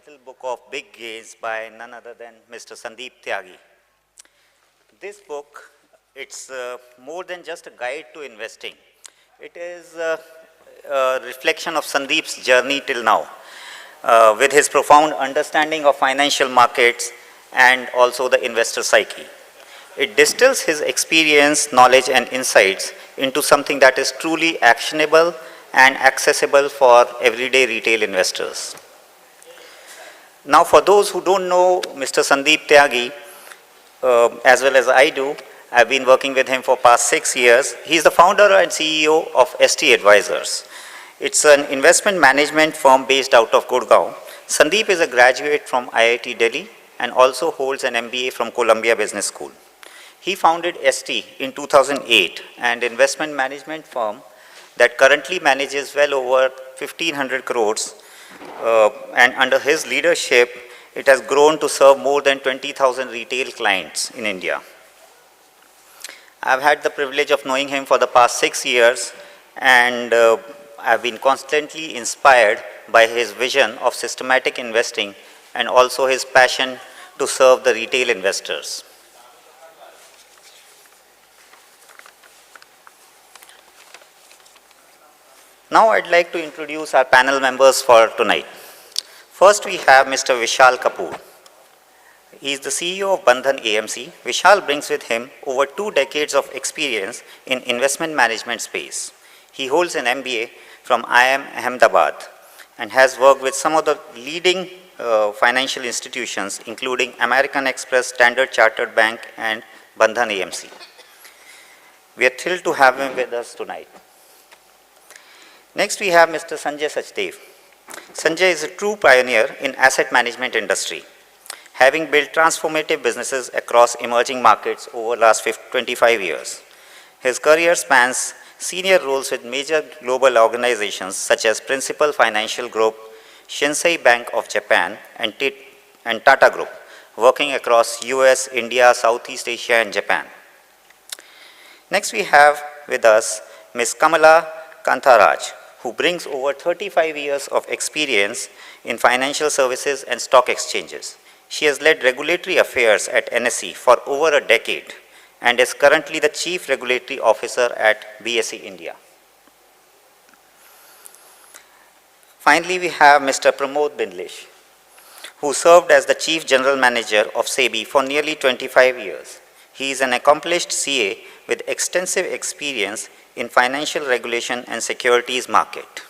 title book of Big Gains by none other than Mr. Sandeep Tyagi. This book, it's more than just a guide to investing. It is a reflection of Sandeep's journey till now, with his profound understanding of financial markets and also the investor psyche. It distills his experience, knowledge, and insights into something that is truly actionable and accessible for everyday retail investors. Now, for those who don't know Mr. Sandeep Tyagi, as well as I do, I've been working with him for past 6 years. He's the founder and CEO of ST Advisors. It's an investment management firm based out of Gurgaon. Sandeep is a graduate from IIT Delhi and also holds an MBA from Columbia Business School. He founded ST in 2008, an investment management firm that currently manages well over 1,500 crores, and under his leadership, it has grown to serve more than 20,000 retail clients in India. I've had the privilege of knowing him for the past 6 years, and I've been constantly inspired by his vision of systematic investing and also his passion to serve the retail investors. Now I'd like to introduce our panel members for tonight. First we have Mr. Vishal Kapoor. He is the CEO of Bandhan AMC. Vishal brings with him over 2 decades of experience in investment management space. He holds an MBA from IIM Ahmedabad and has worked with some of the leading financial institutions, including American Express, Standard Chartered Bank, and Bandhan AMC. We are thrilled to have him with us tonight. Next, we have Mr. Sanjay Sachdev. Sanjay is a true pioneer in asset management industry, having built transformative businesses across emerging markets over the last 25 years. His career spans senior roles with major global organizations such as Principal Financial Group, Shinsei Bank of Japan, and Tata Group, working across US, India, Southeast Asia, and Japan. Next, we have with us Ms. Kamala Kantharaj, who brings over 35 years of experience in financial services and stock exchanges. She has led regulatory affairs at NSE for over a decade and is currently the Chief Regulatory Officer at BSE India. Finally, we have Mr. Pramod Bindlish, who served as the Chief General Manager of SEBI for nearly 25 years. He is an accomplished CA with extensive experience in financial regulation and securities market.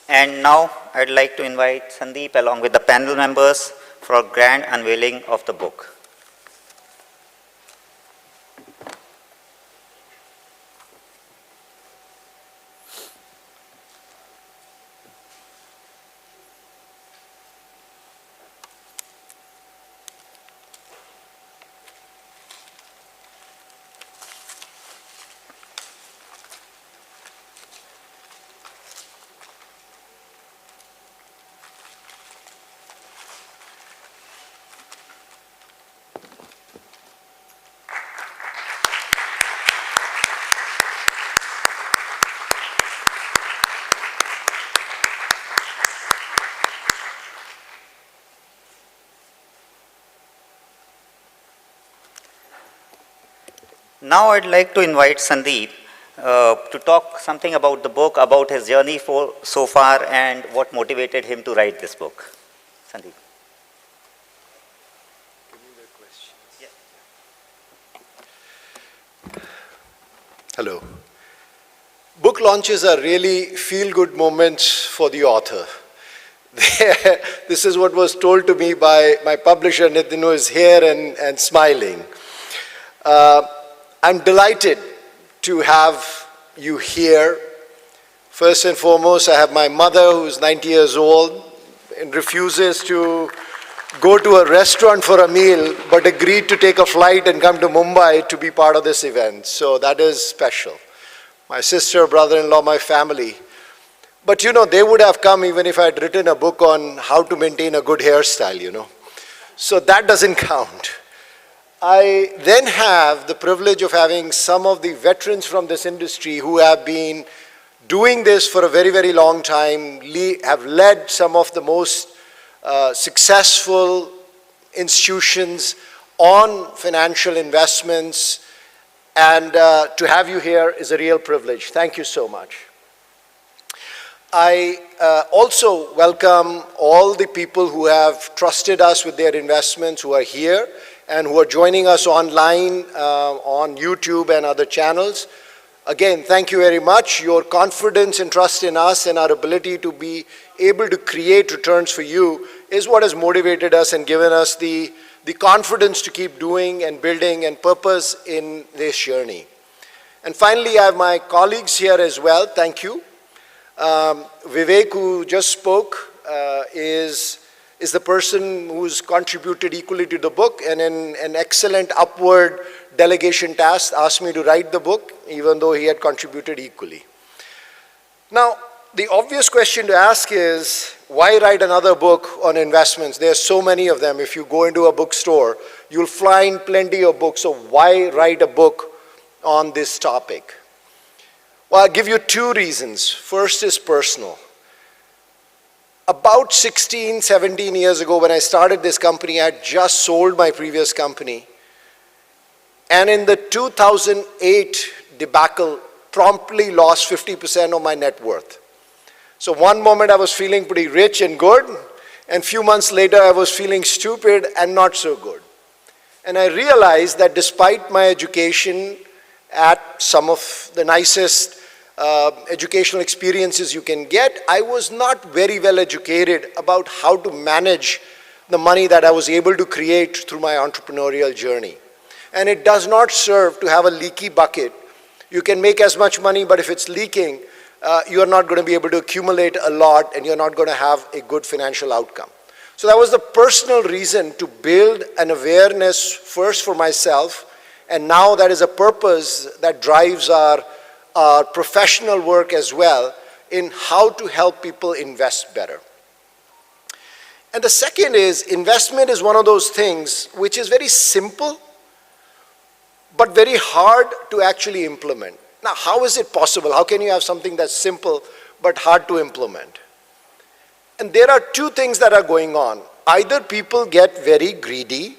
And now I'd like to invite Sandeep along with the panel members for a grand unveiling of the book. Now I'd like to invite Sandeep to talk something about the book, about his journey so far, and what motivated him to write this book. Sandeep. Give me the questions. Yeah. Hello. Book launches are really feel-good moments for the author. This is what was told to me by my publisher, Nithin, who is here and smiling. I'm delighted to have you here. First and foremost, I have my mother who's 90 years old and refuses to go to a restaurant for a meal, but agreed to take a flight and come to Mumbai to be part of this event. So that is special. My sister, brother-in-law, my family. But you know, they would have come even if I had written a book on how to maintain a good hairstyle, you know. So that doesn't count. I then have the privilege of having some of the veterans from this industry who have been doing this for a very, very long time, have led some of the most successful institutions on financial investments, and to have you here is a real privilege. Thank you so much. I also welcome all the people who have trusted us with their investments, who are here, and who are joining us online on YouTube and other channels. Again, thank you very much. Your confidence and trust in us and our ability to be able to create returns for you is what has motivated us and given us the confidence to keep doing and building and purpose in this journey. And finally, I have my colleagues here as well. Thank you. Vivek, who just spoke, is the person who's contributed equally to the book, and in an excellent upward delegation task asked me to write the book, even though he had contributed equally. Now, the obvious question to ask is, why write another book on investments? There are so many of them. If you go into a bookstore, you'll find plenty of books. So why write a book on this topic? Well, I'll give you two reasons. First is personal. About 16, 17 years ago, when I started this company, I had just sold my previous company. And in the 2008 debacle, promptly lost 50% of my net worth. So one moment I was feeling pretty rich and good, and few months later I was feeling stupid and not so good. And I realized that despite my education at some of the nicest educational experiences you can get, I was not very well educated about how to manage the money that I was able to create through my entrepreneurial journey. And it does not serve to have a leaky bucket. You can make as much money, but if it's leaking, you're not going to be able to accumulate a lot, and you're not going to have a good financial outcome. So that was the personal reason to build an awareness first for myself, and now that is a purpose that drives our professional work as well in how to help people invest better. And the second is, investment is one of those things which is very simple, but very hard to actually implement. Now, how is it possible? How can you have something that's simple but hard to implement? And there are two things that are going on. Either people get very greedy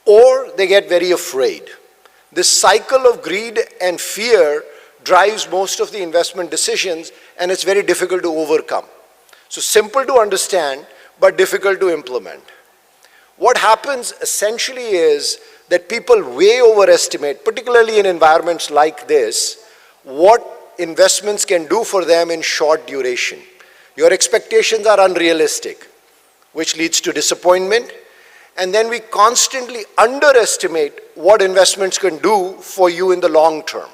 or they get very afraid. This cycle of greed and fear drives most of the investment decisions, and it's very difficult to overcome. So simple to understand, but difficult to implement. What happens essentially is that people way overestimate, particularly in environments like this, what investments can do for them in short duration. Your expectations are unrealistic, which leads to disappointment. And then we constantly underestimate what investments can do for you in the long term.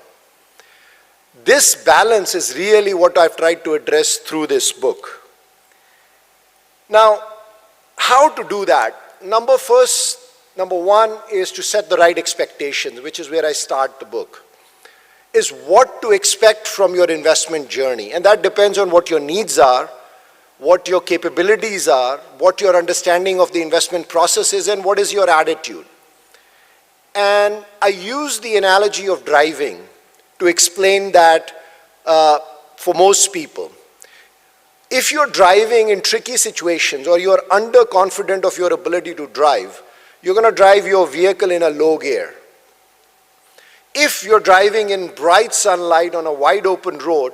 This balance is really what I've tried to address through this book. Now, how to do that? Number one is to set the right expectations, which is where I start the book, is what to expect from your investment journey. And that depends on what your needs are, what your capabilities are, what your understanding of the investment process is, and what is your attitude. And I use the analogy of driving to explain that for most people. If you're driving in tricky situations or you're underconfident of your ability to drive, you're going to drive your vehicle in a low gear. If you're driving in bright sunlight on a wide open road,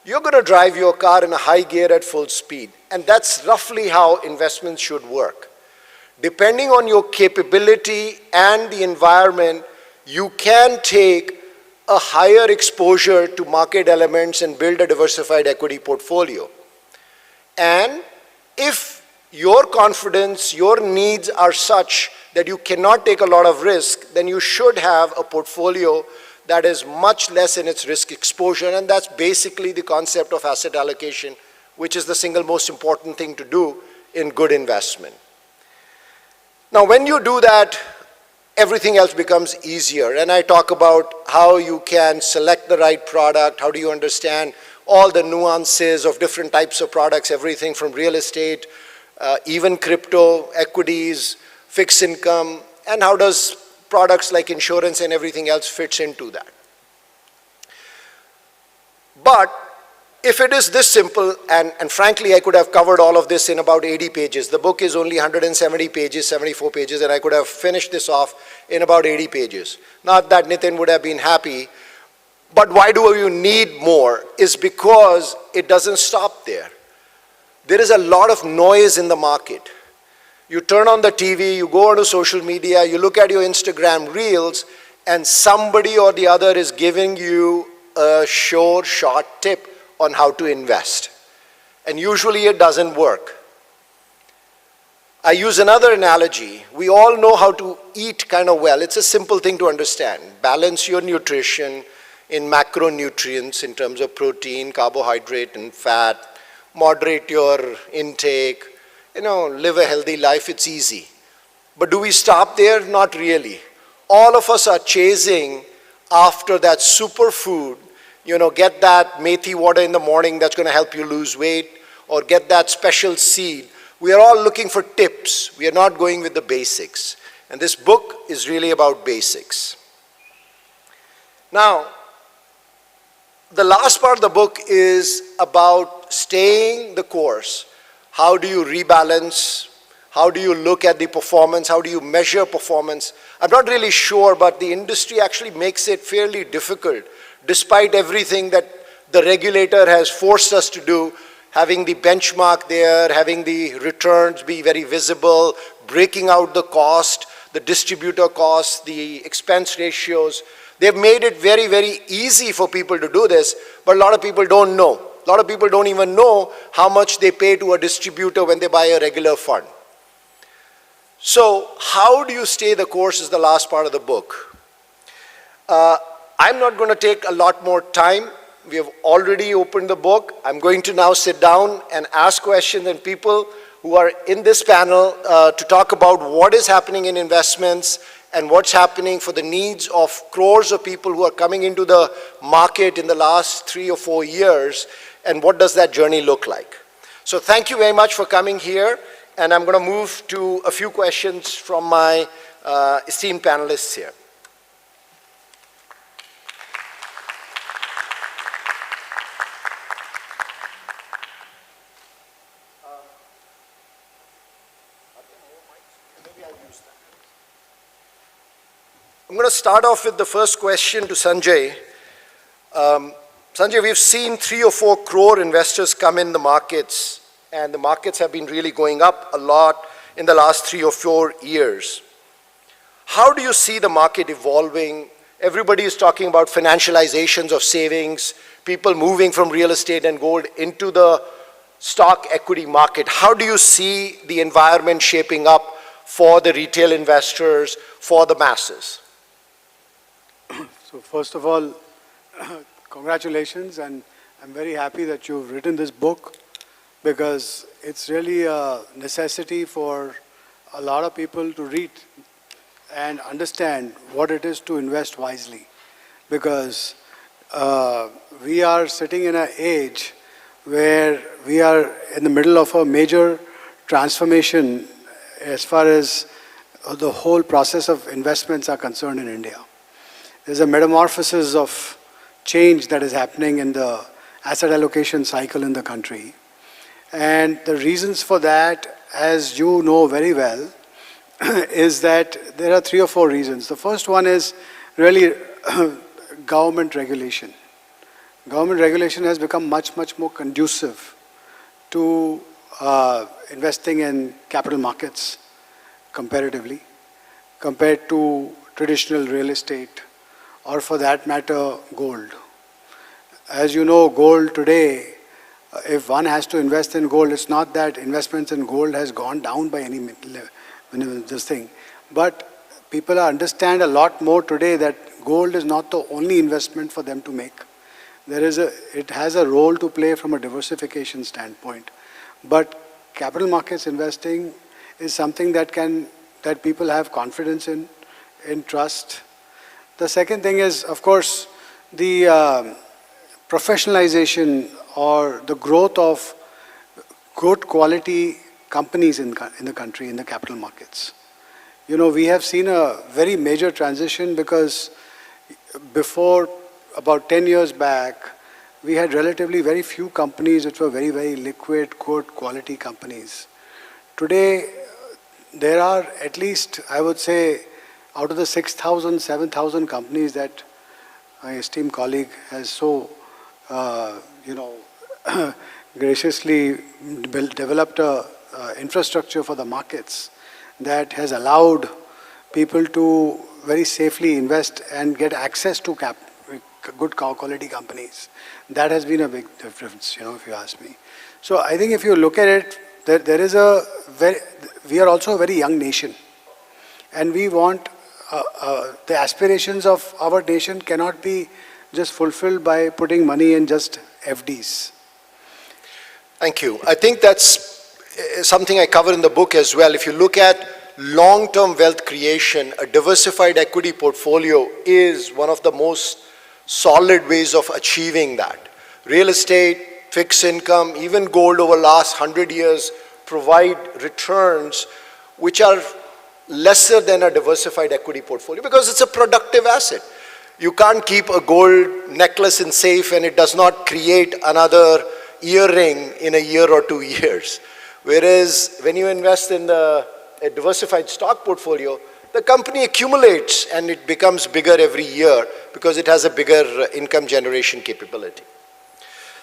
you're going to drive your car in a high gear at full speed. And that's roughly how investments should work. Depending on your capability and the environment, you can take a higher exposure to market elements and build a diversified equity portfolio. And if your confidence, your needs are such that you cannot take a lot of risk, then you should have a portfolio that is much less in its risk exposure, and that's basically the concept of asset allocation, which is the single most important thing to do in good investment. Now, when you do that, everything else becomes easier, and I talk about how you can select the right product, how do you understand all the nuances of different types of products, everything from real estate, even crypto, equities, fixed income, and how does products like insurance and everything else fits into that. But if it is this simple, and frankly, I could have covered all of this in about 80 pages. The book is only 170 pages, 74 pages, and I could have finished this off in about 80 pages. Not that Nithin would have been happy, but why do you need more? Is because it doesn't stop there. There is a lot of noise in the market. You turn on the TV, you go onto social media, you look at your Instagram reels, and somebody or the other is giving you a sure short tip on how to invest. And usually it doesn't work. I use another analogy. We all know how to eat kind of well. It's a simple thing to understand. Balance your nutrition in macronutrients in terms of protein, carbohydrate, and fat. Moderate your intake. Live a healthy life. It's easy. But do we stop there? Not really. All of us are chasing after that superfood. Get that methi water in the morning that's going to help you lose weight, or get that special seed. We are all looking for tips. We are not going with the basics. And this book is really about basics. Now, the last part of the book is about staying the course. How do you rebalance? How do you look at the performance? How do you measure performance? I'm not really sure, but the industry actually makes it fairly difficult, despite everything that the regulator has forced us to do, having the benchmark there, having the returns be very visible, breaking out the cost, the distributor costs, the expense ratios. They've made it very, very easy for people to do this, but a lot of people don't know. A lot of people don't even know how much they pay to a distributor when they buy a regular fund. So how do you stay the course is the last part of the book. I'm not going to take a lot more time. We have already opened the book. I'm going to now sit down and ask questions, and people who are in this panel to talk about what is happening in investments and what's happening for the needs of crores of people who are coming into the market in the last 3 or 4 years, and what does that journey look like. So thank you very much for coming here, and I'm going to move to a few questions from my esteemed panelists here. I'm going to start off with the first question to Sanjay. Sanjay, we've seen 3 or 4 crore investors come in the markets, and the markets have been really going up a lot in the last 3 or 4 years. How do you see the market evolving? Everybody is talking about financializations of savings, people moving from real estate and gold into the stock equity market. How do you see the environment shaping up for the retail investors, for the masses? So first of all, congratulations, and I'm very happy that you've written this book, because it's really a necessity for a lot of people to read and understand what it is to invest wisely. Because we are sitting in an age where we are in the middle of a major transformation as far as the whole process of investments are concerned in India. There's a metamorphosis of change that is happening in the asset allocation cycle in the country. And the reasons for that, as you know very well, is that there are 3 or 4 reasons. The first one is really government regulation. Government regulation has become much, much more conducive to investing in capital markets comparatively, compared to traditional real estate, or for that matter, gold. As you know, gold today, if one has to invest in gold, it's not that investments in gold has gone down by any this thing, but people understand a lot more today that gold is not the only investment for them to make. It has a role to play from a diversification standpoint, but capital markets investing is something that people have confidence in trust. The second thing is, of course, the professionalization or the growth of good quality companies in the country, in the capital markets. We have seen a very major transition, because before, about 10 years back, we had relatively very few companies which were very, very liquid, good quality companies. Today, there are at least, I would say, out of the 6,000, 7,000 companies that my esteemed colleague has so, graciously developed a infrastructure for the markets that has allowed people to very safely invest and get access to good quality companies. That has been a big difference, if you ask me. So I think if you look at it, we are also a very young nation, and we want the aspirations of our nation cannot be just fulfilled by putting money in just FDs. Thank you. I think that's something I cover in the book as well. If you look at long-term wealth creation, a diversified equity portfolio is one of the most solid ways of achieving that. Real estate, fixed income, even gold over the last 100 years provide returns which are lesser than a diversified equity portfolio because it's a productive asset. You can't keep a gold necklace in safe and it does not create another earring in a year or 2 years. Whereas when you invest in a diversified stock portfolio, the company accumulates and it becomes bigger every year because it has a bigger income generation capability.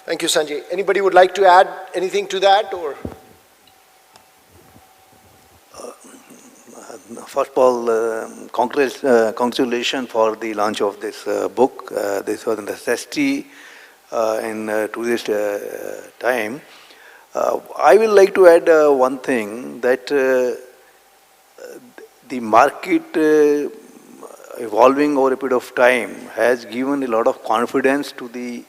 Thank you, Sanjay. Anybody would like to add anything to that? Or? First of all, congratulations for the launch of this book. This was a necessity in today's time. I will like to add one thing, that the market evolving over a period of time has given a lot of confidence to the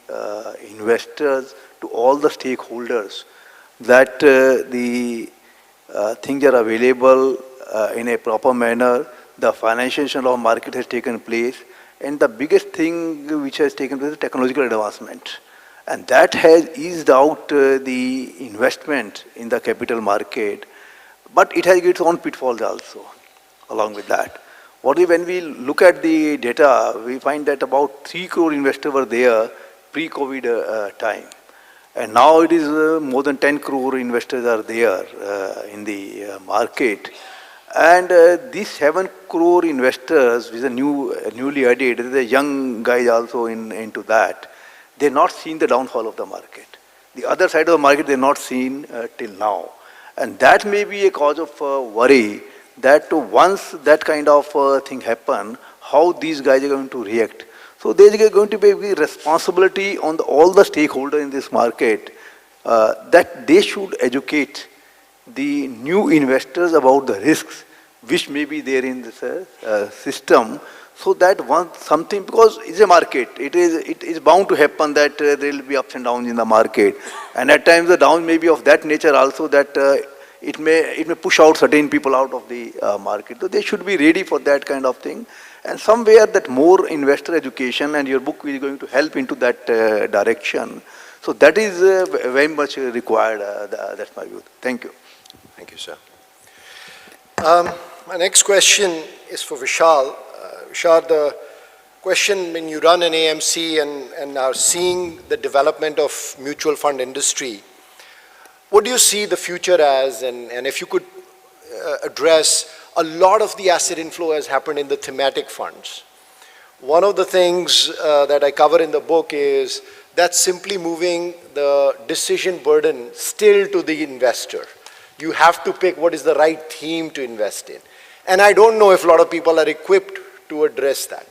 investors, to all the stakeholders, that the things are available in a proper manner. The financialization of market has taken place, and the biggest thing which has taken place is technological advancement, and that has eased out the investment in the capital market, but it has its own pitfalls also along with that. When we look at the data, we find that about 3 crore investors were there pre-COVID time, and now it is more than 10 crore investors are there in the market. And these 7 crore investors, which are newly added, the young guys also into that, they're not seen the downfall of the market. The other side of the market they're not seen till now. And that may be a cause of worry, that once that kind of thing happen, how these guys are going to react. So there is going to be a responsibility on all the stakeholders in this market, that they should educate the new investors about the risks which may be there in this system, so that once something, because it's a market, it is bound to happen that there will be ups and downs in the market, and at times the down may be of that nature also, that it may push out certain people out of the market. So they should be ready for that kind of thing, and somewhere that more investor education, and your book is going to help into that direction. So that is very much required. That's my view. Thank you. Thank you, sir. My next question is for Vishal. Vishal, the question, when you run an AMC and are seeing the development of mutual fund industry, what do you see the future as? And if you could address, a lot of the asset inflow has happened in the thematic funds. One of the things that I cover in the book is that simply moving the decision burden still to the investor. You have to pick what is the right theme to invest in. And I don't know if a lot of people are equipped to address that.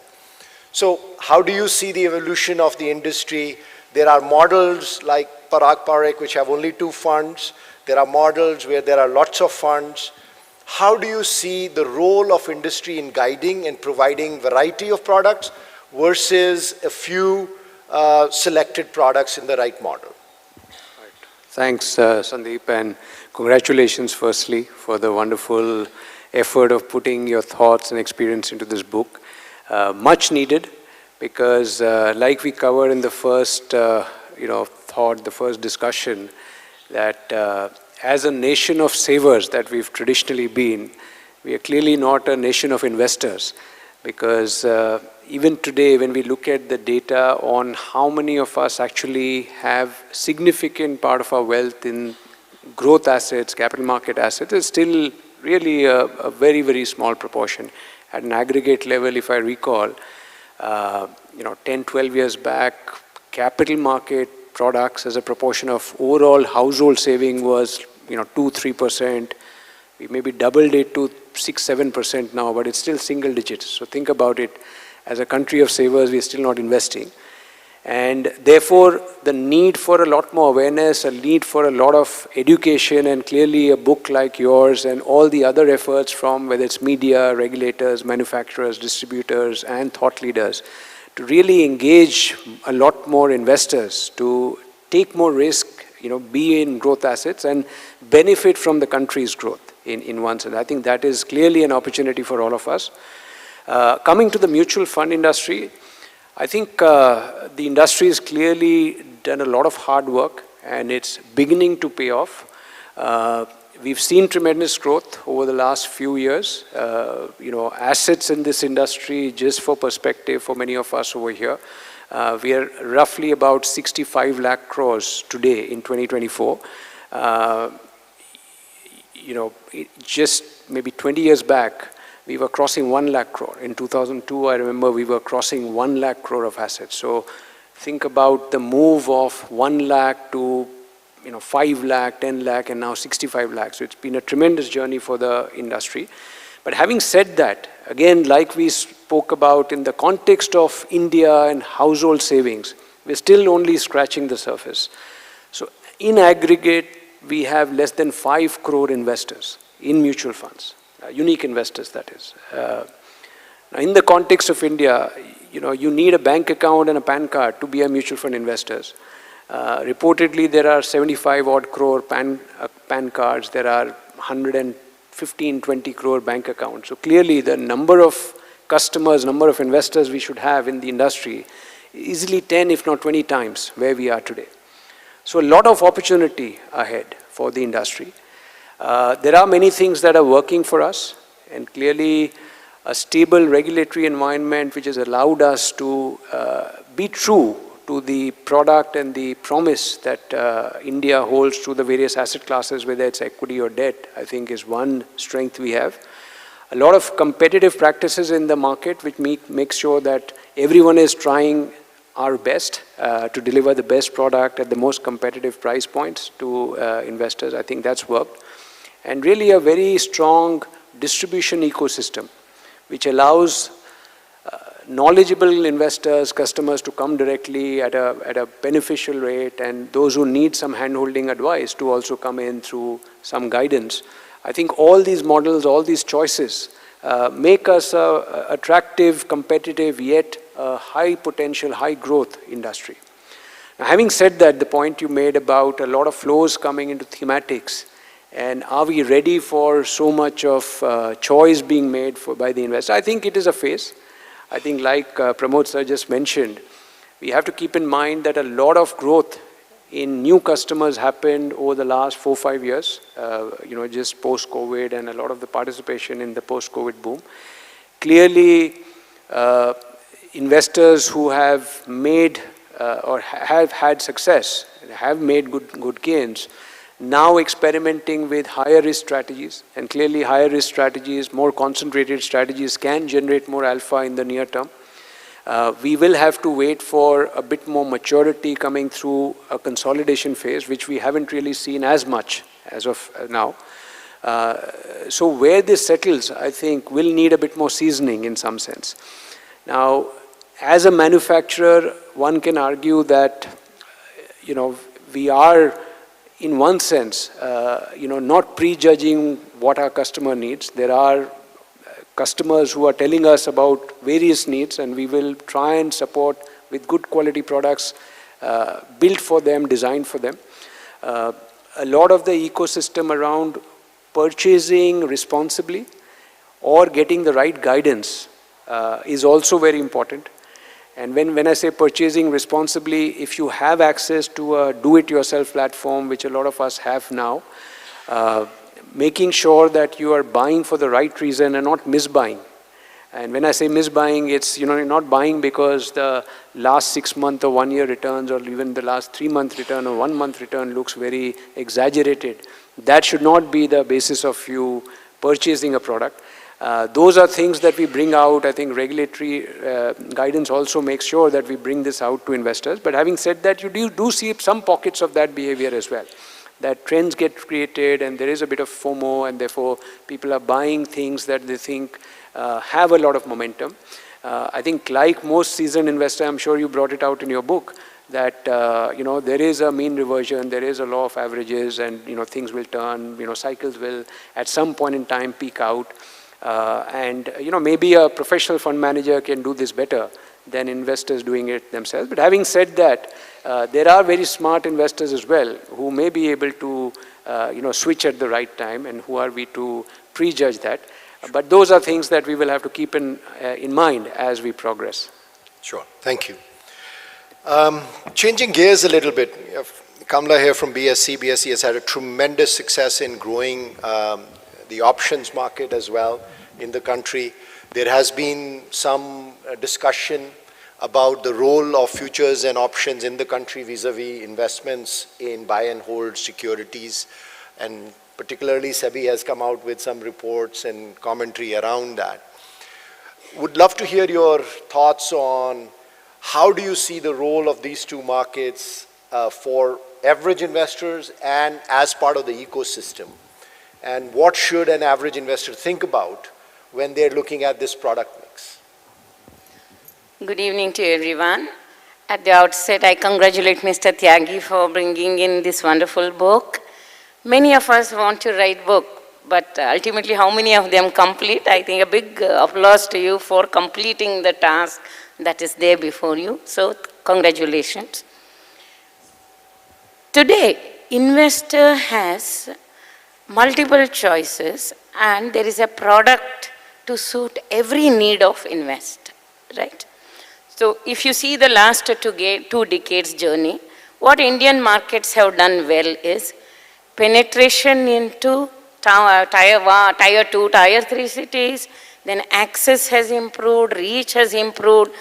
So how do you see the evolution of the industry? There are models like Parag Parikh, which have only 2 funds. There are models where there are lots of funds. How do you see the role of industry in guiding and providing variety of products versus a few selected products in the right model? Right. Thanks, Sandeep, and congratulations firstly for the wonderful effort of putting your thoughts and experience into this book. Much needed, because like we covered in the first the first discussion, that as a nation of savers that we've traditionally been, we are clearly not a nation of investors, because even today, when we look at the data on how many of us actually have significant part of our wealth in growth assets, capital market assets, it's still really a very, very small proportion. At an aggregate level, if I recall, 10, 12 years back, capital market products as a proportion of overall household saving was, 2-3%. We maybe doubled it to 6-7% now, but it's still single digits. So think about it. As a country of savers, we're still not investing. And therefore, the need for a lot more awareness, a need for a lot of education, and clearly a book like yours and all the other efforts from whether it's media, regulators, manufacturers, distributors, and thought leaders, to really engage a lot more investors to take more risk, be in growth assets and benefit from the country's growth in one sense. I think that is clearly an opportunity for all of us. Coming to the mutual fund industry, I think the industry has clearly done a lot of hard work and it's beginning to pay off. We've seen tremendous growth over the last few years. Assets in this industry, just for perspective for many of us over here, we are roughly about 65 lakh crores today in 2024. Just maybe 20 years back, we were crossing 1 lakh crore. In 2002, I remember we were crossing 1 lakh crore of assets. So think about the move of 1 lakh to 5 lakh, 10 lakh, and now 65 lakh. So it's been a tremendous journey for the industry. But having said that, again, like we spoke about in the context of India and household savings, we're still only scratching the surface. So in aggregate, we have less than 5 crore investors in mutual funds, unique investors, that is. Now in the context of India, you need a bank account and a PAN card to be a mutual fund investor. Reportedly, there are 75 odd crore PAN cards. There are 115, 20 crore bank accounts. So clearly the number of customers, number of investors we should have in the industry, easily 10 if not 20 times where we are today. So a lot of opportunity ahead for the industry. There are many things that are working for us, and clearly a stable regulatory environment which has allowed us to be true to the product and the promise that India holds to the various asset classes, whether it's equity or debt, I think is one strength we have. A lot of competitive practices in the market which make sure that everyone is trying our best to deliver the best product at the most competitive price points to investors. I think that's worked. And really a very strong distribution ecosystem which allows knowledgeable investors, customers to come directly at a beneficial rate, and those who need some hand-holding advice to also come in through some guidance. I think all these models, all these choices make us an attractive, competitive, yet high potential, high growth industry. Now, having said that, the point you made about a lot of flows coming into thematics, and are we ready for so much of choice being made by the investor? I think it is a phase. I think like Pramod sir just mentioned, we have to keep in mind that a lot of growth in new customers happened over the last 4-5 years, just post-COVID and a lot of the participation in the post-COVID boom. Clearly, investors who have made or have had success, have made good gains, now experimenting with higher risk strategies, and clearly higher risk strategies, more concentrated strategies can generate more alpha in the near term. We will have to wait for a bit more maturity coming through a consolidation phase, which we haven't really seen as much as of now. So where this settles, I think, will need a bit more seasoning in some sense. Now, as a manufacturer, one can argue that, we are, in one sense, not prejudging what our customer needs. There are customers who are telling us about various needs, and we will try and support with good quality products built for them, designed for them. A lot of the ecosystem around purchasing responsibly or getting the right guidance is also very important. And when I say purchasing responsibly, if you have access to a do-it-yourself platform, which a lot of us have now, making sure that you are buying for the right reason and not misbuying, And when I say misbuying, it's, you're not buying because the last 6 month or 1 year returns or even the last 3 month return or 1 month return looks very exaggerated. That should not be the basis of you purchasing a product. Those are things that we bring out. I think regulatory guidance also makes sure that we bring this out to investors. But having said that, you do see some pockets of that behavior as well. That trends get created and there is a bit of FOMO, and therefore people are buying things that they think have a lot of momentum. I think like most seasoned investor, I'm sure you brought it out in your book, that there is a mean reversion, there is a law of averages, and things will turn, cycles will at some point in time peak out. And maybe a professional fund manager can do this better than investors doing it themselves. But having said that, there are very smart investors as well who may be able to switch at the right time, and who are we to prejudge that. But those are things that we will have to keep in mind as we progress. Sure, thank you. Changing gears a little bit, Kamla here from BSC. BSC has had a tremendous success in growing the options market as well in the country. There has been some discussion about the role of futures and options in the country vis-a-vis investments in buy and hold securities, and particularly SEBI has come out with some reports and commentary around that. Would love to hear your thoughts on how do you see the role of these two markets for average investors and as part of the ecosystem, and what should an average investor think about when they're looking at this product mix? Good evening to everyone. At the outset, I congratulate Mr. Tyagi for bringing in this wonderful book. Many of us want to write book, but ultimately how many of them complete? I think a big applause to you for completing the task that is there before you. So congratulations. Today, investor has multiple choices, and there is a product to suit every need of investor, right? So if you see the last two decades journey, what Indian markets have done well is penetration into tier 2, tier 3 cities, then access has improved, reach has improved.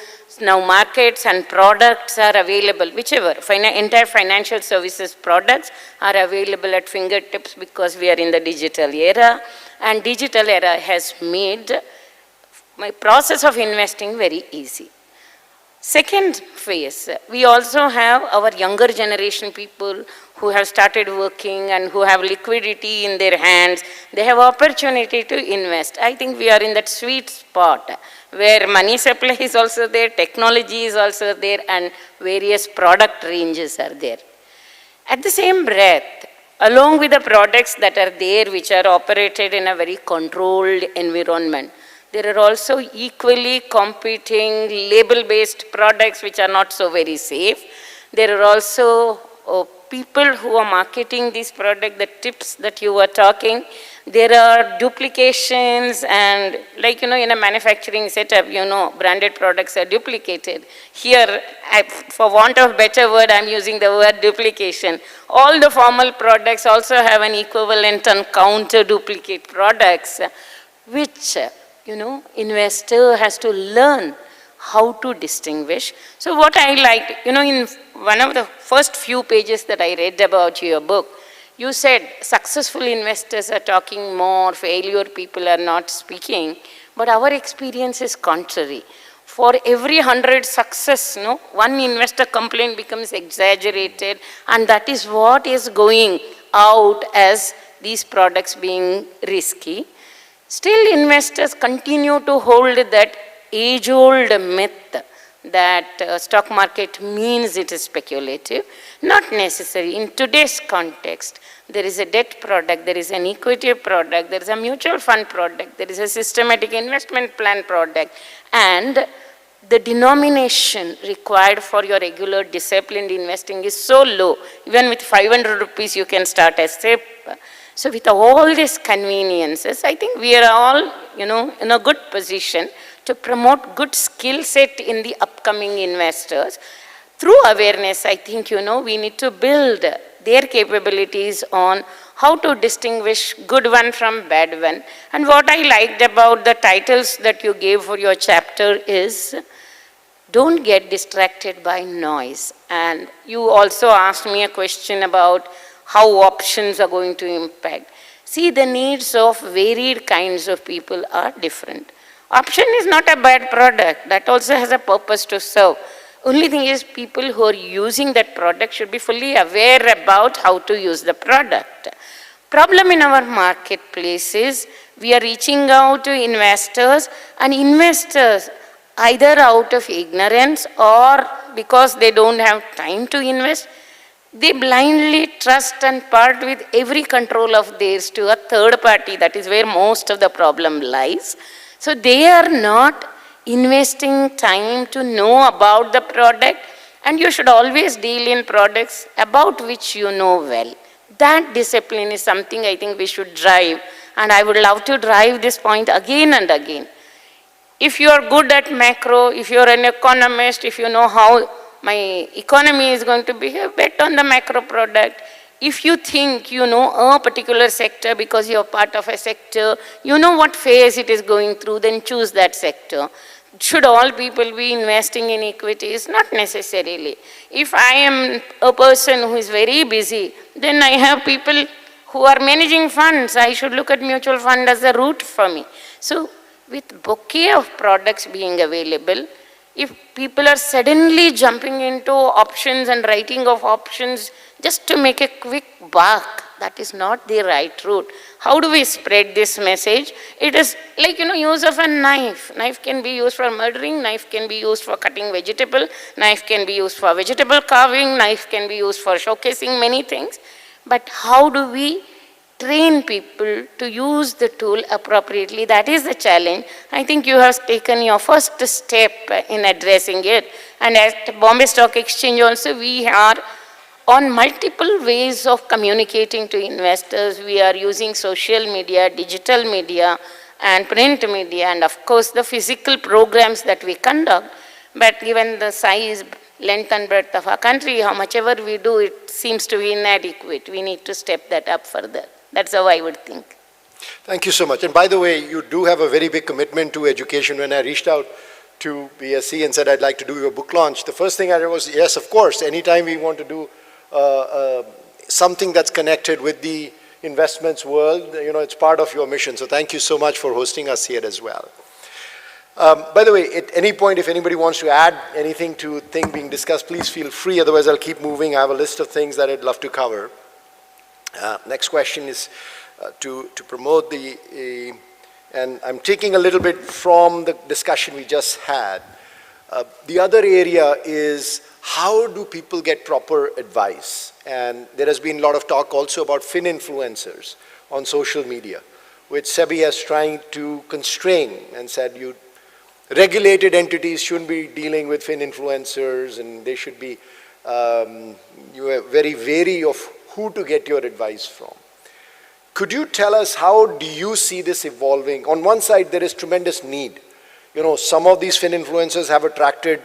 Now markets and products are available, whichever, entire financial services products are available at fingertips because we are in the digital era, and digital era has made my process of investing very easy. Second phase, we also have our younger generation people who have started working and who have liquidity in their hands. They have opportunity to invest. I think we are in that sweet spot where money supply is also there, technology is also there, and various product ranges are there. At the same breath, along with the products that are there which are operated in a very controlled environment, there are also equally competing label-based products which are not so very safe. There are also people who are marketing this product, the tips that you were talking. There are duplications, and like, in a manufacturing setup, branded products are duplicated. Here, for want of better word, I'm using the word duplication. All the formal products also have an equivalent and counter duplicate products, which investor has to learn how to distinguish. So what I liked, in one of the first few pages that I read about your book, you said successful investors are talking more, failure people are not speaking, but our experience is contrary. For every 100 success, one investor complaint becomes exaggerated, and that is what is going out as these products being risky. Still, investors continue to hold that age-old myth that stock market means it is speculative. Not necessary. In today's context, there is a debt product, there is an equity product, there is a mutual fund product, there is a systematic investment plan product, and the denomination required for your regular disciplined investing is so low. Even with 500 rupees, you can start a SIP. So with all these conveniences, I think we are all, in a good position to promote good skill set in the upcoming investors. Through awareness, I think, we need to build their capabilities on how to distinguish good one from bad one. And what I liked about the titles that you gave for your chapter is, don't get distracted by noise. And you also asked me a question about how options are going to impact. See, the needs of varied kinds of people are different. Option is not a bad product. That also has a purpose to serve. Only thing is, people who are using that product should be fully aware about how to use the product. Problem in our marketplace is, we are reaching out to investors, and investors, either out of ignorance or because they don't have time to invest, they blindly trust and part with every control of theirs to a third party. That is where most of the problem lies. So they are not investing time to know about the product, and you should always deal in products about which you know well. That discipline is something I think we should drive, and I would love to drive this point again and again. If you are good at macro, if you are an economist, if you know how my economy is going to behave, bet on the macro product. If you think you know a particular sector because you are part of a sector, you know what phase it is going through, then choose that sector. Should all people be investing in equities? Not necessarily. If I am a person who is very busy, then I have people who are managing funds. I should look at mutual fund as a route for me. So with bouquet of products being available, if people are suddenly jumping into options and writing of options just to make a quick buck, that is not the right route. How do we spread this message? It is like, use of a knife. Knife can be used for murdering, knife can be used for cutting vegetable, knife can be used for vegetable carving, knife can be used for showcasing many things. But how do we train people to use the tool appropriately? That is the challenge. I think you have taken your first step in addressing it. And at Bombay Stock Exchange also, we are on multiple ways of communicating to investors. We are using social media, digital media, and print media, and of course the physical programs that we conduct. But given the size, length and breadth of our country, how much ever we do, it seems to be inadequate. We need to step that up further. That's how I would think. Thank you so much. And by the way, you do have a very big commitment to education. When I reached out to BSc and said I'd like to do your book launch, the first thing I did was, yes, of course, anytime we want to do something that's connected with the investments world, it's part of your mission. So thank you so much for hosting us here as well. By the way, at any point, if anybody wants to add anything to thing being discussed, please feel free. Otherwise, I'll keep moving. I have a list of things that I'd love to cover. Next question is to promote and I'm taking a little bit from the discussion we just had. The other area is, how do people get proper advice? And there has been a lot of talk also about fin-influencers on social media, which SEBI has trying to constrain and said regulated entities shouldn't be dealing with fin-influencers, and they should be you are very wary of who to get your advice from. Could you tell us, how do you see this evolving? On one side, there is tremendous need. Some of these fin-influencers have attracted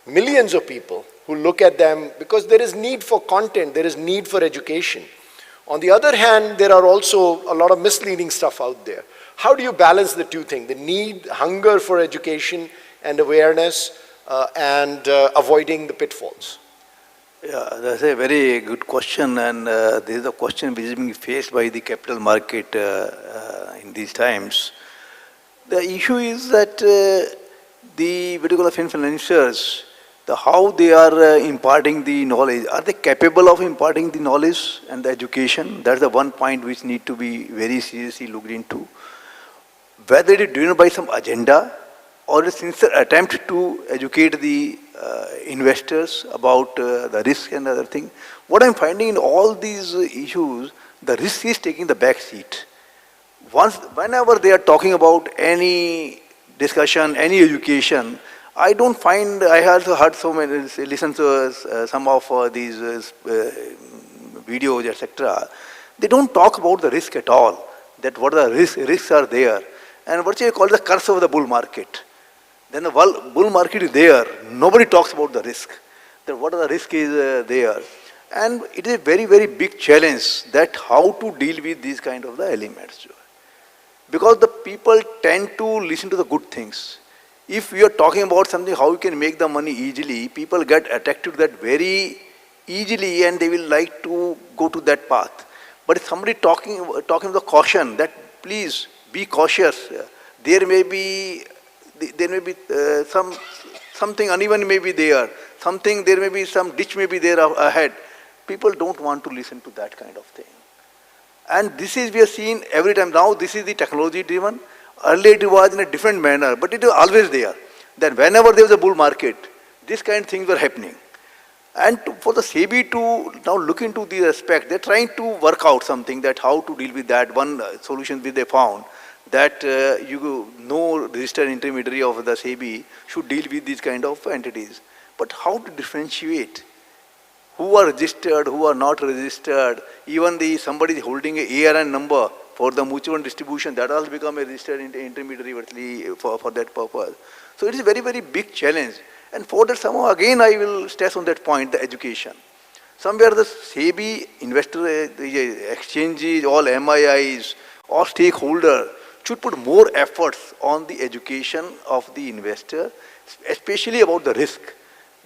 millions of people who look at them because there is need for content, there is need for education. On the other hand, there are also a lot of misleading stuff out there. How do you balance the two things, the need, hunger for education and awareness, and avoiding the pitfalls? Yeah, that's a very good question, and this is a question which is being faced by the capital market in these times. The issue is that the particular influencers, how they are imparting the knowledge, are they capable of imparting the knowledge and the education? That's the one point which need to be very seriously looked into. Whether it is driven by some agenda or a sincere attempt to educate the investors about the risk and other thing. What I'm finding in all these issues, the risk is taking the back seat. Whenever they are talking about any discussion, any education, I don't find, I have heard so many, listen to some of these videos, etc. They don't talk about the risk at all, that what the risks are there. And what you call the curse of the bull market. Then the bull market is there, nobody talks about the risk. That what are the risk is there. And it is a very, very big challenge that how to deal with these kind of the elements. Because the people tend to listen to the good things. If we are talking about something, how you can make the money easily, people get attracted to that very easily and they will like to go to that path. But if somebody talking the caution that please be cautious, there may be something uneven may be there, there may be some ditch may be there ahead. People don't want to listen to that kind of thing. And this is, we are seeing every time. Now this is the technology driven. Earlier it was in a different manner, but it was always there. That whenever there was a bull market, this kind of things were happening. And for the SEBI to now look into this aspect, they're trying to work out something that how to deal with that. One solution which they found that no registered intermediary of the SEBI should deal with these kind of entities. But how to differentiate who are registered, who are not registered, even somebody holding a ARN number for the mutual fund distribution, that also become a registered intermediary for that purpose. So it is a very, very big challenge. And for that somehow again I will stress on that point, the education. Somewhere the SEBI, investor, exchanges, all MIIs, all stakeholders should put more efforts on the education of the investor, especially about the risk.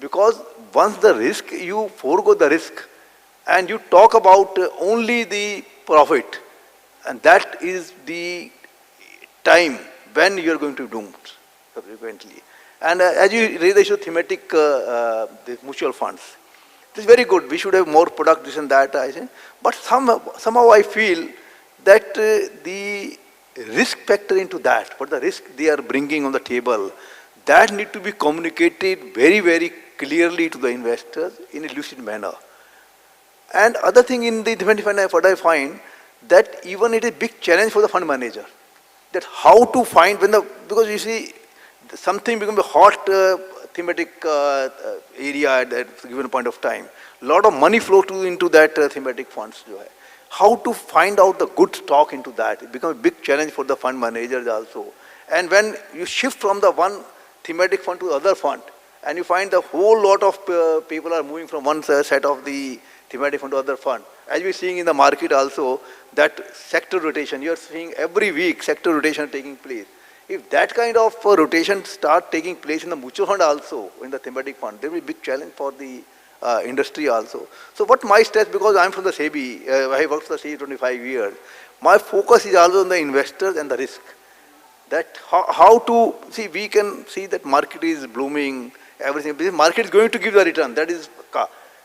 Because once the risk, you forego the risk and you talk about only the profit, and that is the time when you are going to doom subsequently. And as you raise the issue of thematic the mutual funds, it is very good. We should have more product, this and that, I think. But somehow I feel that the risk factor into that, what the risk they are bringing on the table, that need to be communicated very, very clearly to the investors in a lucid manner. And other thing in the thematic fund, what I find, that even it is a big challenge for the fund manager, that how to find, because you see, something becomes a hot thematic area at a given point of time. A lot of money flow into that thematic funds. How to find out the good stock into that, it becomes a big challenge for the fund managers also. And when you shift from the one thematic fund to the other fund, and you find the whole lot of people are moving from one set of the thematic fund to other fund. As we're seeing in the market also, that sector rotation, you're seeing every week sector rotation taking place. If that kind of rotation start taking place in the mutual fund also, in the thematic fund, there will be a big challenge for the industry also. So what my stress, because I'm from the SEBI, I worked for the SEBI 25 years, my focus is also on the investors and the risk. That how to, see, we can see that market is blooming, everything. This market is going to give the return, that is,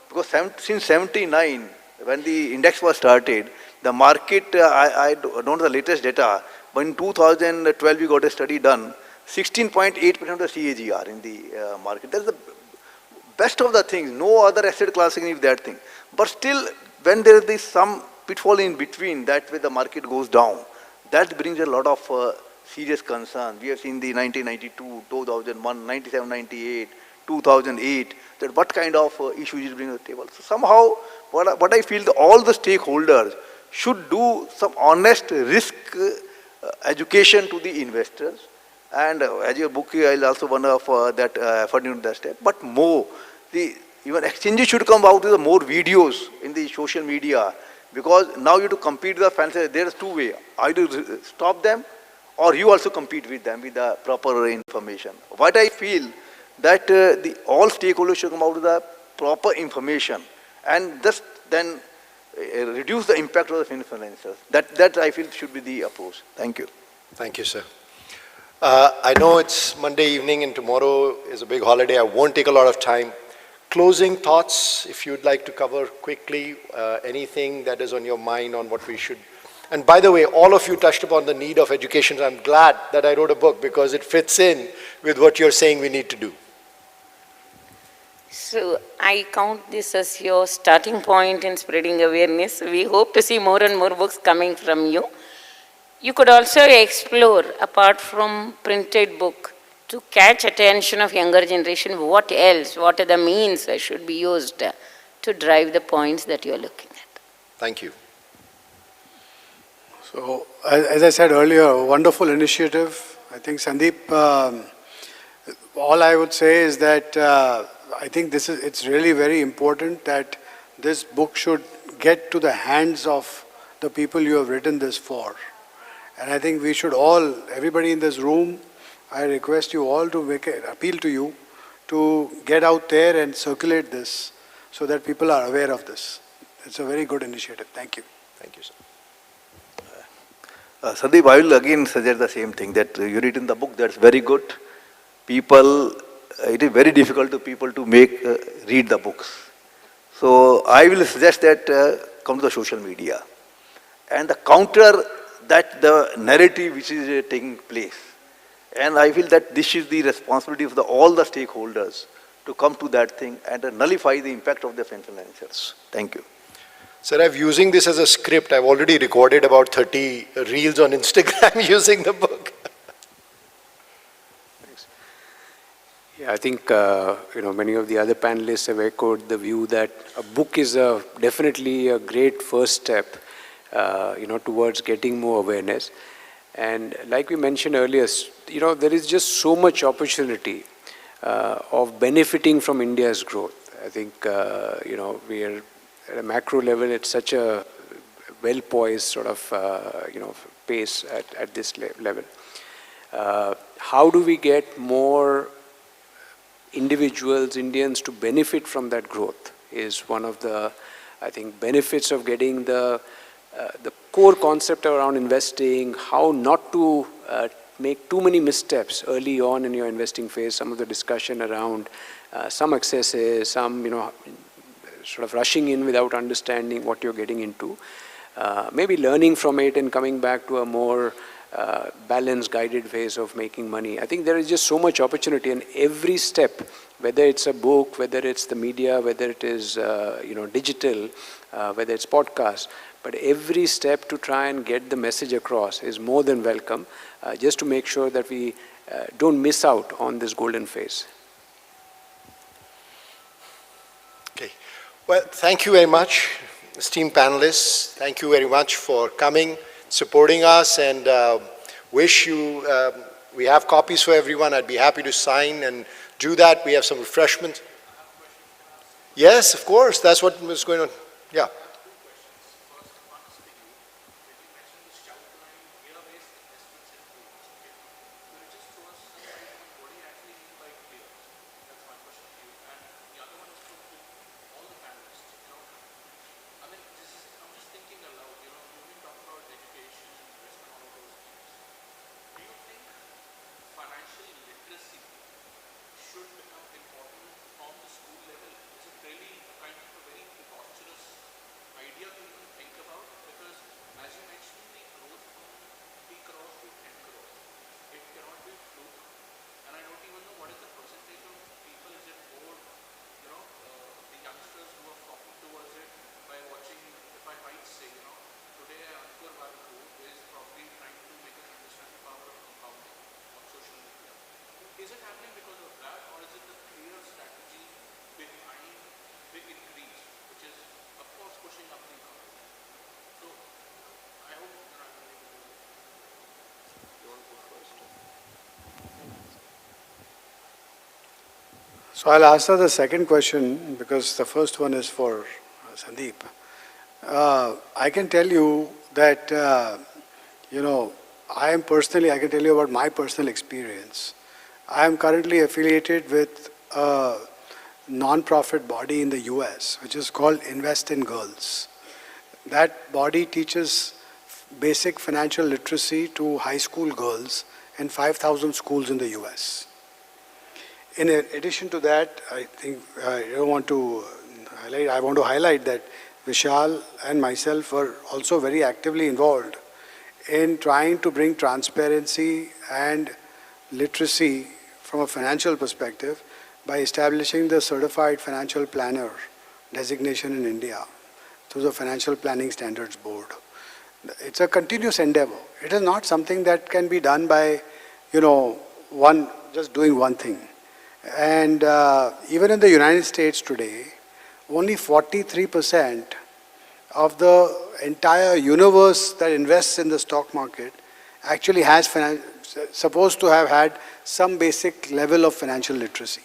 because since 79, when the index was started, the market, I don't know the latest data, but in 2012 we got a study done, 16.8% of the CAGR in the market. That's the best of the things. No other asset class can give that thing. But still, when there is some pitfall in between, that way the market goes down, that brings a lot of serious concern. We have seen the 1992, 2001, 97, 98, 2008, that what kind of issues is bringing to the table. So somehow, what I feel, all the stakeholders should do some honest risk education to the investors. And as your book is also one of that effort into that step. But more, even exchanges should come out with more videos in the social media, because now you have to compete with the fans. There is two ways. Either stop them, or you also compete with them with the proper information. What I feel, that all stakeholders should come out with the proper information, and just then reduce the impact of the influencers. That I feel should be the approach. Thank you. Thank you, sir. I know it's Monday evening and tomorrow is a big holiday. I won't take a lot of time. Closing thoughts, if you'd like to cover quickly, anything that is on your mind on what we should. And by the way, all of you touched upon the need of education. I'm glad that I wrote a book because it fits in with what you're saying we need to do. So I count this as your starting point in spreading awareness. We hope to see more and more books coming from you. You could also explore, apart from printed book, to catch attention of younger generation, what else, what are the means that should be used to drive the points that you're looking at. Thank you. So, as I said earlier, a wonderful initiative. I think Sandeep, all I would say is that I think it's really very important that this book should get to the hands of the people you have written this for. And I think we should all, everybody in this room, I request you all to make an appeal to you to get out there and circulate this so that people are aware of this. It's a very good initiative. Thank you. Thank you, sir. Sandeep, I will again suggest the same thing, that you read in the book, that's very good. People, it is very difficult to people to read the books. So I will suggest that come to the social media and counter that the narrative which is taking place. And I feel that this is the responsibility of all the stakeholders to come to that thing and nullify the impact of the financials. Thank you. Sir, I'm using this as a script. I've already recorded about 30 reels on Instagram using the book. Thanks. Yeah, I think many of the other panelists have echoed the view that a book is definitely a great first step, towards getting more awareness. And like we mentioned earlier, there is just so much opportunity of benefiting from India's growth. I think, we are at a macro level, it's such a well-poised sort of, pace at this level. How do we get more individuals, Indians, to benefit from that growth is one of the, I think, benefits of getting the core concept around investing, how not to make too many missteps early on in your investing phase, some of the discussion around some excesses, some, sort of rushing in without understanding what you're getting into. Maybe learning from it and coming back to a more balanced, guided phase of making money. I think there is just so much opportunity, and every step, whether it's a book, whether it's the media, whether it is digital, whether it's podcast, but every step to try and get the message across is more than welcome, just to make sure that we don't miss out on this golden phase. Okay. Well, thank you very much, esteemed panelists. Thank you very much for coming, supporting us, and wish you, we have copies for everyone. I'd be happy to sign and do that. We have some refreshments. Yes, of course. That's what was going on. Yeah. Is it happening because of that, or is it the clear strategy behind big increase, which is, of course, pushing up the economy? So, I hope that I'm able to do it. You want to go first? So I'll answer the second question because the first one is for Sandeep. I can tell you that, I can tell you about my personal experience. I am currently affiliated with a non-profit body in the US, which is called Invest in Girls. That body teaches basic financial literacy to high school girls in 5,000 schools in the US. In addition to that, I think I want to highlight that Vishal and myself were also very actively involved in trying to bring transparency and literacy from a financial perspective by establishing the Certified Financial Planner designation in India through the Financial Planning Standards Board. It's a continuous endeavor. It is not something that can be done by, just doing one thing. And even in the United States today, only 43% of the entire universe that invests in the stock market actually has supposed to have had some basic level of financial literacy.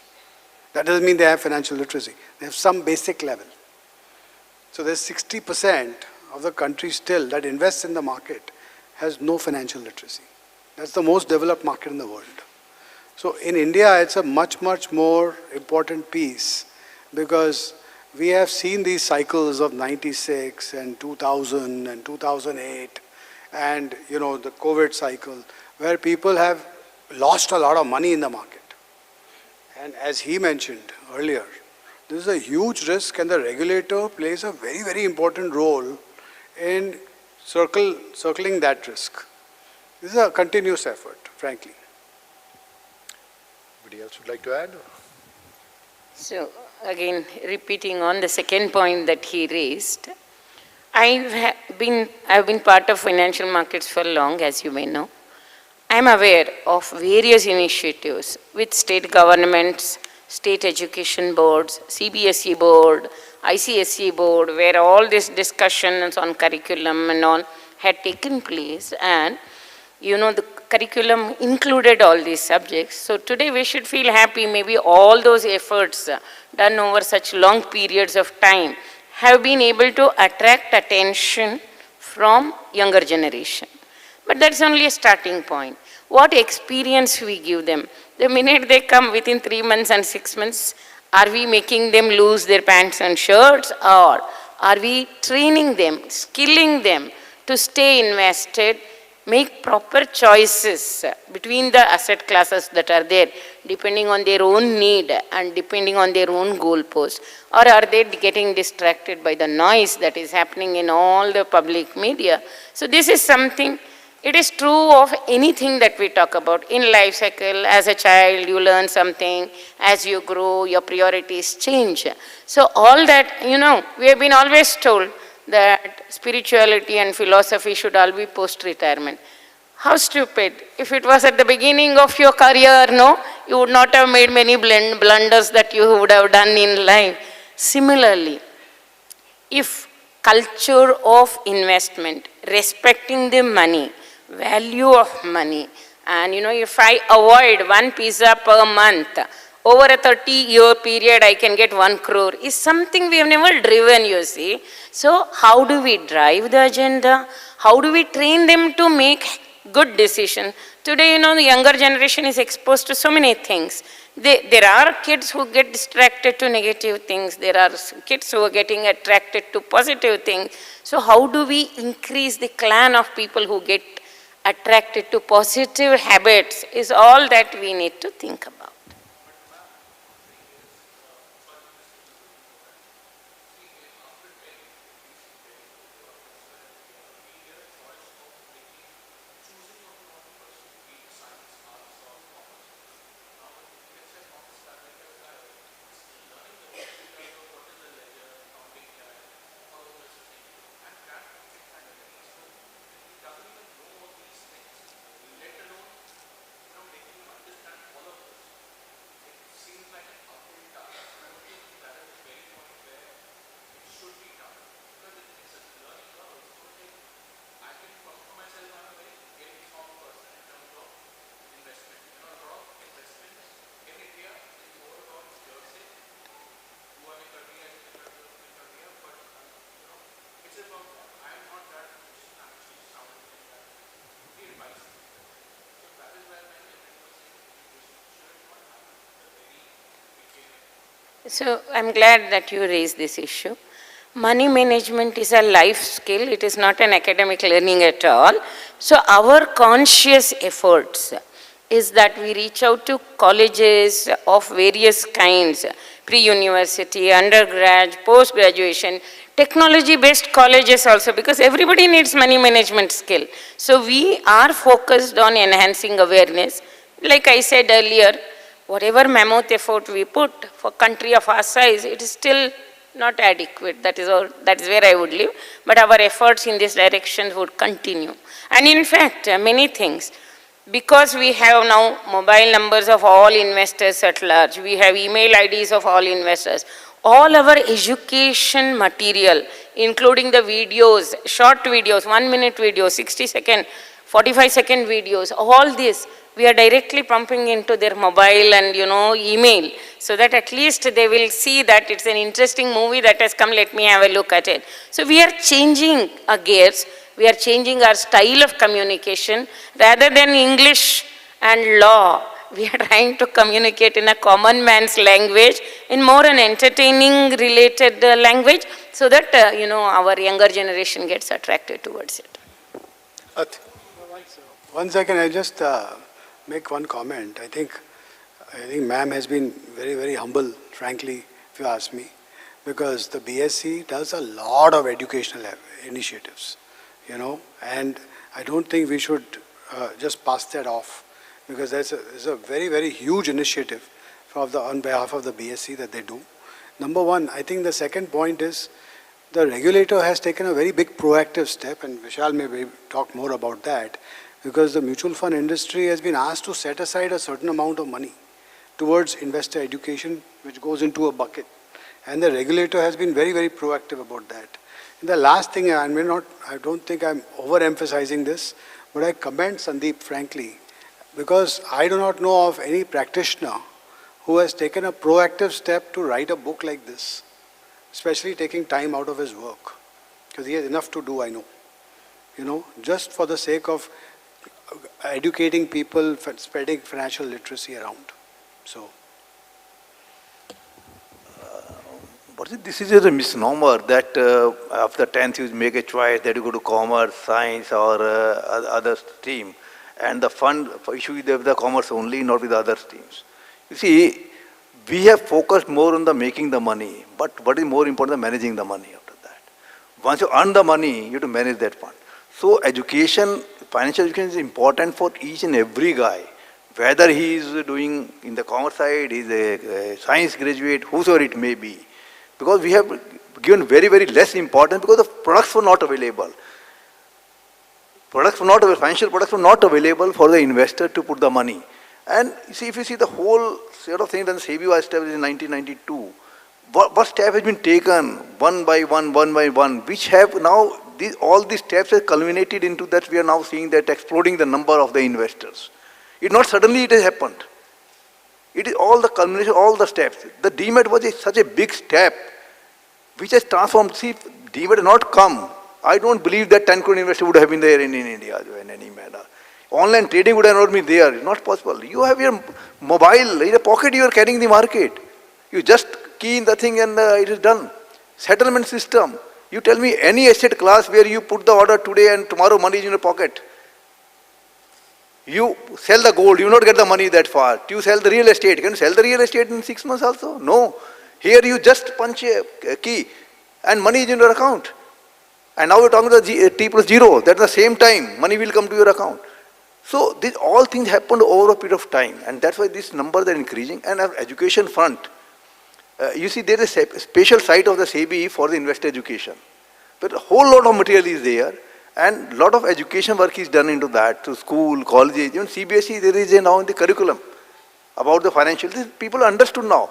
That doesn't mean they have financial literacy. They have some basic level. So there's 60% of the country still that invests in the market has no financial literacy. That's the most developed market in the world. So in India, it's a much, much more important piece because we have seen these cycles of 96 and 2000 and 2008 and, you know, the COVID cycle where people have lost a lot of money in the market. And as he mentioned earlier, this is a huge risk and the regulator plays a very, very important role in circling that risk. This is a continuous effort, frankly. Anybody else would like to add? So again, repeating on the second point that he raised, I've been part of financial markets for long, as you may know. I'm aware of various initiatives with state governments, state education boards, CBSE board, ICSE board, where all these discussions on curriculum and all had taken place, and you know, the curriculum included all these subjects. So today we should feel happy, maybe all those efforts done over such long periods of time have been able to attract attention from younger generation. But that's only a starting point. What experience we give them? The minute they come within 3 months and 6 months, are we making them lose their pants and shirts, or are we training them, skilling them to stay invested, make proper choices between the asset classes that are there, depending on their own need and depending on their own goalpost? Or are they getting distracted by the noise that is happening in all the public media? So this is something, it is true of anything that we talk about. In life cycle, as a child, you learn something. As you grow, your priorities change. So all that, you know, we have been always told that spirituality and philosophy should all be post-retirement. How stupid. If it was at the beginning of your career, no, you would not have made many blunders that you would have done in life. Similarly, if culture of investment, respecting the money, value of money, and you know, if I avoid one pizza per month, over a 30-year period, I can get 1 crore, is something we have never driven, you see. So how do we drive the agenda? How do we train them to make good decisions? Today, you know, the younger generation is exposed to so many things. There are kids who get distracted to negative things. There are kids who are getting attracted to positive things. So how do we increase the clan of people who get attracted to positive habits is all that we need to think about. So I'm glad that you raised this issue. Money management is a life skill. It is not an academic learning at all. So our conscious efforts is that we reach out to colleges of various kinds, pre-university, undergrad, post-graduation, technology-based colleges also, because everybody needs money management skill. So we are focused on enhancing awareness. Like I said earlier, whatever mammoth effort we put for country of our size, it is still not adequate. That is where I would live. But our efforts in this direction would continue. And in fact, many things, because we have now mobile numbers of all investors at large, we have email IDs of all investors, all our education material, including the videos, short videos, 1-minute videos, 60-second, 45-second videos, all this, we are directly pumping into their mobile and, email, so that at least they will see that it's an interesting movie that has come, let me have a look at it. So we are changing our gears, we are changing our style of communication. Rather than English and law, we are trying to communicate in a common man's language, in more an entertaining related language, so that, our younger generation gets attracted towards it. One second, I'll just make one comment. I think ma'am has been very, very humble, frankly, if you ask me, because the BSc does a lot of educational initiatives, and I don't think we should just pass that off, because there's a very, very huge initiative on behalf of the BSc that they do. Number one, I think the second point is the regulator has taken a very big proactive step, and Vishal may talk more about that, because the mutual fund industry has been asked to set aside a certain amount of money towards investor education, which goes into a bucket. And the regulator has been very, very proactive about that. And the last thing, I don't think I'm overemphasizing this, but I commend Sandeep, frankly, because I do not know of any practitioner who has taken a proactive step to write a book like this, especially taking time out of his work, because he has enough to do, I know. Just for the sake of educating people, spreading financial literacy around. So, but this is just a misnomer that after 10th you make a choice that you go to commerce, science or other stream, and the fund issue is with the commerce only, not with the other streams. You see, we have focused more on the making the money, but what is more important, managing the money after that. Once you earn the money, you have to manage that fund. So education, financial education is important for each and every guy, whether he is doing in the commerce side, he is a science graduate, whosoever it may be. Because we have given very, very less importance because the products were not available. Financial products were not available for the investor to put the money. And you see, if you see the whole sort of thing that SEBI was established in 1992, what step has been taken one by one, which have now, all these steps have culminated into that we are now seeing that exploding the number of the investors. It not suddenly it has happened. It is all the culmination, all the steps. The DMAT was such a big step, which has transformed. See, if DMAT had not come, I don't believe that 10 crore investor would have been there in India in any manner. Online trading would have not been there. It's not possible. You have your mobile, in a pocket you are carrying the market. You just key in the thing and it is done. Settlement system. You tell me any asset class where you put the order today and tomorrow money is in your pocket. You sell the gold, you will not get the money that far. You sell the real estate. Can you sell the real estate in 6 months also? No. Here you just punch a key and money is in your account. And now we are talking about T plus 0. At the same time, money will come to your account. So these all things happened over a period of time, and that's why these numbers are increasing. And our education front, you see there is a special site of the SEBI for the investor education. But a whole lot of material is there, and a lot of education work is done into that, to school, colleges, even CBSE, there is now in the curriculum about the financial. People understood now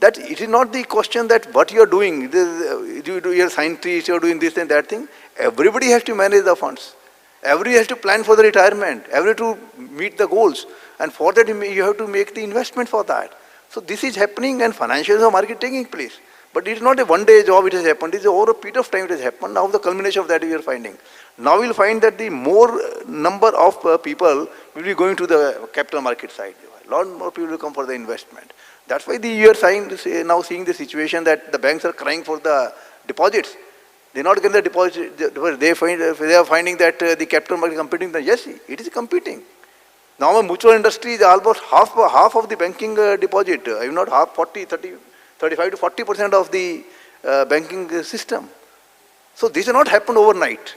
that it is not the question that what you are doing, you are scientist, you are doing this and that thing. Everybody has to manage the funds. Everybody has to plan for the retirement. Everybody to meet the goals. And for that you have to make the investment for that. So this is happening and financial market taking place. But it is not a one-day job it has happened. It is over a period of time it has happened. Now the culmination of that we are finding. Now we will find that the more number of people will be going to the capital market side. A lot more people will come for the investment. That's why you are now seeing the situation that the banks are crying for the deposits. They are not getting the deposit. They are finding that the capital market is competing. Yes, it is competing. Now the mutual industry is almost half of the banking deposit. If not half, 40, 30, 35 to 40% of the banking system. So this has not happened overnight.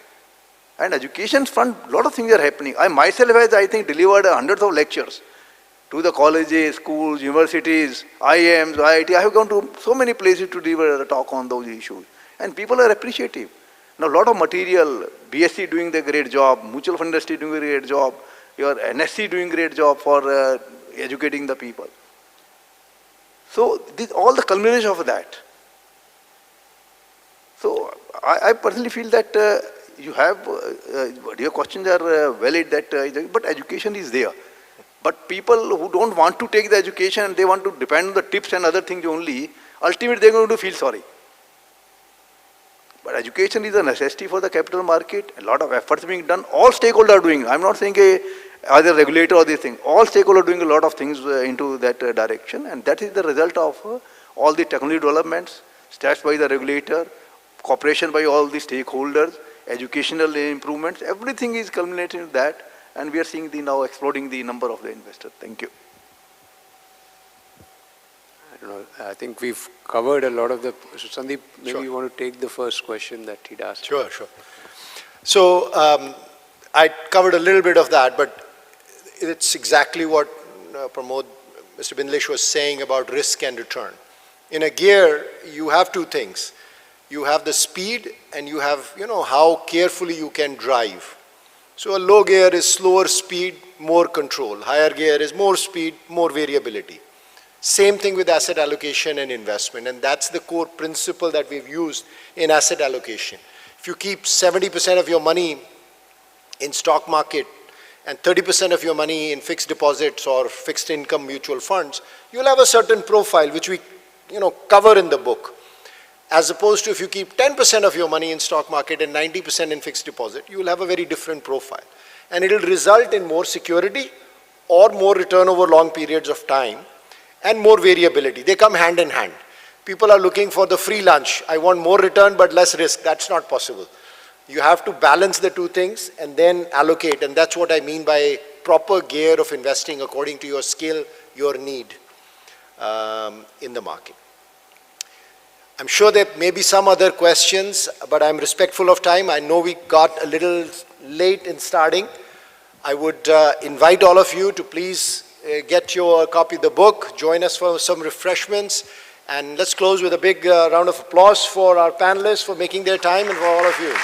And education front, a lot of things are happening. I myself has, I think, delivered hundreds of lectures to the colleges, schools, universities, IIMs, IIT. I have gone to so many places to deliver a talk on those issues. And people are appreciative. Now a lot of material, BSc doing the great job, mutual fund industry doing a great job, your NSC doing great job for educating the people. So this, all the culmination of that. So I personally feel that you have, your questions are valid, that, but education is there. But people who don't want to take the education and they want to depend on the tips and other things only, ultimately they're going to feel sorry. But education is a necessity for the capital market. A lot of efforts being done. All stakeholders are doing. I'm not saying either regulator or this thing. All stakeholders are doing a lot of things into that direction, and that is the result of all the technology developments, steps by the regulator, cooperation by all the stakeholders, educational improvements. Everything is culminating in that, and we are seeing the now exploding the number of the investors. Thank you. I don't know. I think we've covered a lot of the. So Sandeep, maybe Sure. you want to take the first question that he'd asked. Sure, sure. So I covered a little bit of that, but it's exactly what Pramod, Mr. Bindlesh was saying about risk and return. In a gear, you have two things. You have the speed and you have, how carefully you can drive. So a low gear is slower speed, more control. Higher gear is more speed, more variability. Same thing with asset allocation and investment, and that's the core principle that we've used in asset allocation. If you keep 70% of your money in stock market and 30% of your money in fixed deposits or fixed income mutual funds, you'll have a certain profile which we cover in the book. As opposed to if you keep 10% of your money in stock market and 90% in fixed deposit, you will have a very different profile. And it will result in more security or more return over long periods of time and more variability. They come hand in hand. People are looking for the free lunch. I want more return but less risk. That's not possible. You have to balance the two things and then allocate. And that's what I mean by proper gear of investing according to your skill, your need in the market. I'm sure there may be some other questions, but I'm respectful of time. I know we got a little late in starting. I would invite all of you to please get your copy of the book, join us for some refreshments, and let's close with a big round of applause for our panelists for making their time and for all of you.